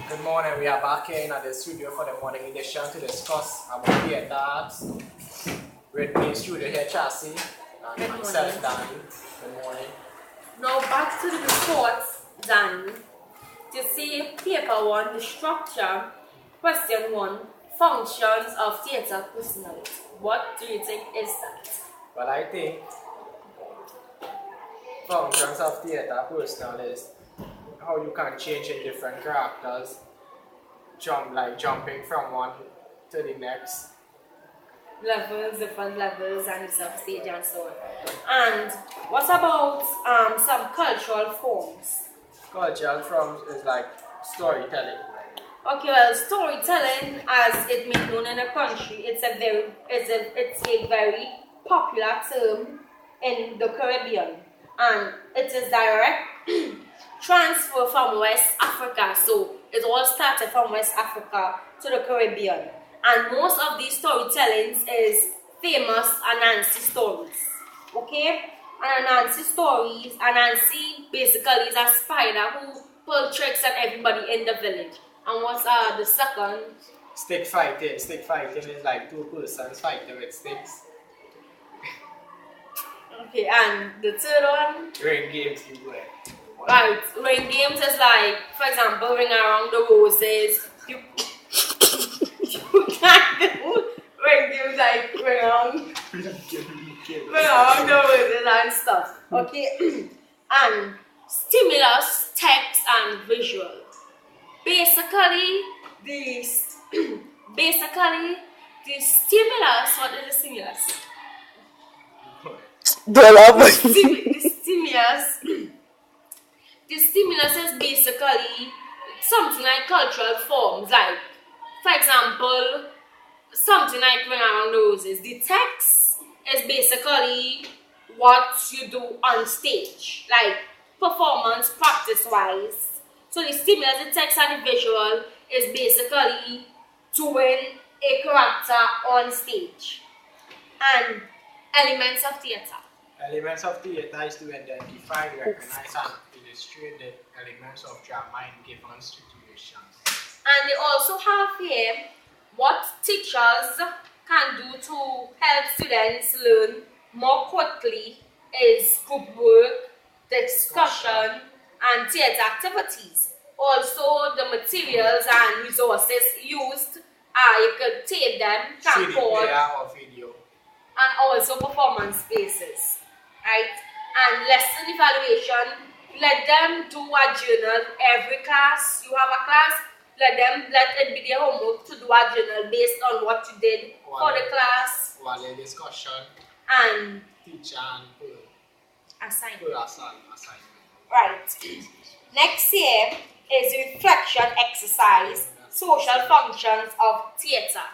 Good morning, we are back here in the studio for the morning edition to discuss about theatre arts. With me in studio here, Chassis, and myself, Danny. Good morning. Now back to the report, Danny. To see paper 1, the structure, question 1, functions of theatre personality. What do you think is that? Well, I think functions of theatre personal is how you can change in different characters, jumping from one to the next. Different levels, and it's stage and so on. And what about some cultural forms? Cultural forms is like storytelling. Okay, well, storytelling, as it may be known in a country, it's a very popular term in the Caribbean, and it is direct transfer from West Africa. So it all started from West Africa to the Caribbean, and most of these storytellings is famous Anansi stories. Okay, and Anansi basically is a spider who pull tricks on everybody in the village. And what's the second? Stick fighting. Stick fighting is like two persons fighting with sticks. Okay, and the third one? Ring games, you go. Right, ring games is like, for example, ring around the roses. You can't do ring games like ring around the roses and stuff. Okay, and stimulus, text, and visual. Basically, the stimulus. What is the stimulus? The stimulus is basically something like cultural forms, like, for example, something like Ring Around the Roses. The text is basically what you do on stage, like performance practice-wise. So the stimulus, the text, and the visual is basically doing a character on stage. And elements of theatre. Elements of theatre is to identify, recognize, and illustrate the elements of drama in given situations. And they also have here what teachers can do to help students learn more quickly is group work, discussion, and theatre activities. Also, the materials and resources used, you could tape them, CD camcord, player or video. and also performance spaces, right? And lesson evaluation, let them do a journal. Every class, you have a class, let it be their homework to do a journal based on what you did for the class. While a discussion, and teacher and assignment. Right. Next here is reflection exercise, social functions of theatre.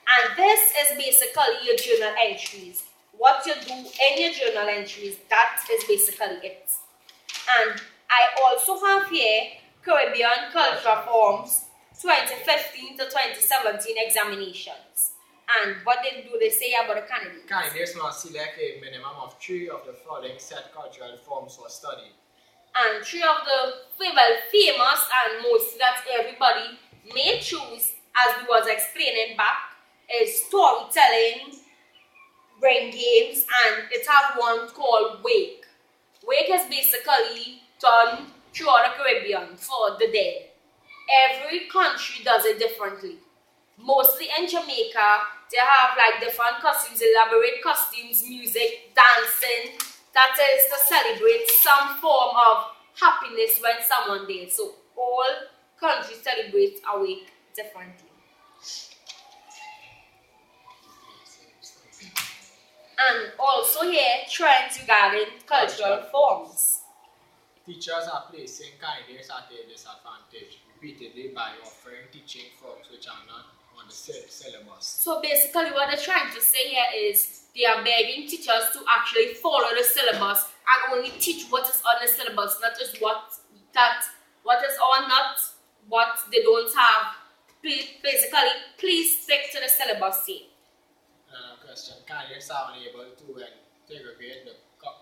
And this is basically your journal entries. What you do in your journal entries, that is basically it. And I also have here Caribbean Cultural Forms 2015 to 2017 examinations. And what do they say about the candidates? Candidates must select a minimum of 3 of the following set cultural forms for study. And 3 of the famous and most that everybody may choose, as we was explaining back, is storytelling, ring games, and it have one called wake. Wake is basically done throughout the Caribbean for the dead. Every country does it differently. Mostly in Jamaica, they have like different costumes, elaborate costumes, music, dancing. That is to celebrate some form of happiness when someone died. So all countries celebrate a wake differently. And also here, trends regarding cultural forms. Teachers are placing candidates at a disadvantage repeatedly by offering teaching forms which are not on the syllabus. So basically what they're trying to say here is they are begging teachers to actually follow the syllabus and only teach what is on the syllabus, not just what is or not what they don't have. Basically, please stick to the syllabus here. Question. Candidates are unable to integrate the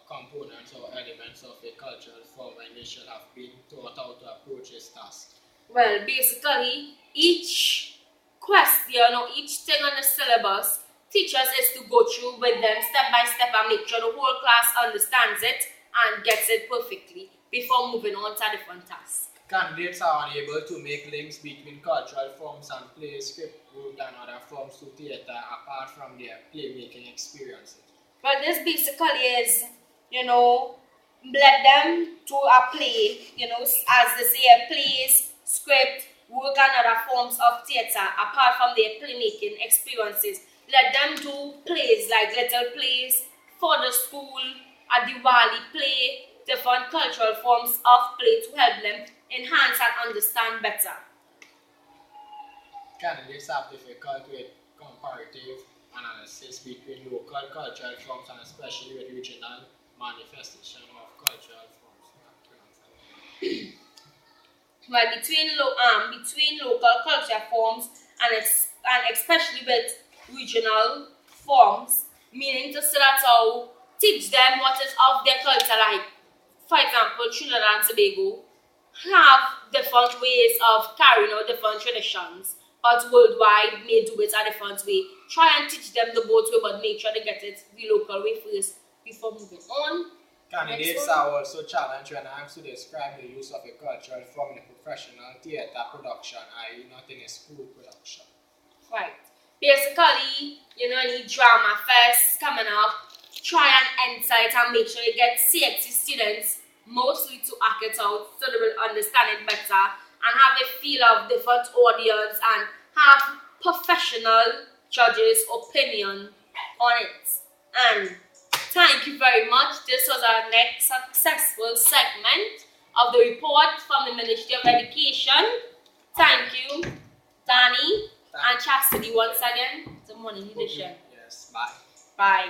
components or elements of a cultural form when they should have been taught how to approach this task. Well, basically, each question or each thing on the syllabus, teachers is to go through with them step by step and make sure the whole class understands it and gets it perfectly before moving on to a different task. Candidates are unable to make links between cultural forms and play, script work, and other forms to theatre apart from their playmaking experiences. Well, this basically is, let them to a play, as they say, plays, script, work, and other forms of theatre apart from their playmaking experiences. Let them do plays like little plays for the school, a Diwali play, different cultural forms of play to help them enhance and understand better. Candidates have difficulty with comparative analysis between local cultural forms and especially with regional manifestation of cultural forms. Well, between local culture forms and especially with regional forms, meaning to say that how teach them what is of their culture. Like, for example, Trinidad and Tobago have different ways of carrying out different traditions, but worldwide may do it a different way. Try and teach them the both way, but make sure they get it the local way first before moving on. Candidates are also challenged when asked to describe the use of a cultural form in a professional theatre production, i.e. not in a school production. Right. Basically, any drama fest coming up, try and enter it and make sure you get CXC students mostly to act it out so they will understand it better and have a feel of different audience and have professional judges' opinion on it. And thank you very much. This was our next successful segment of the report from the Ministry of Education. Thank you, Danny and Chastity once again. It's a morning edition. Yes, bye. Bye.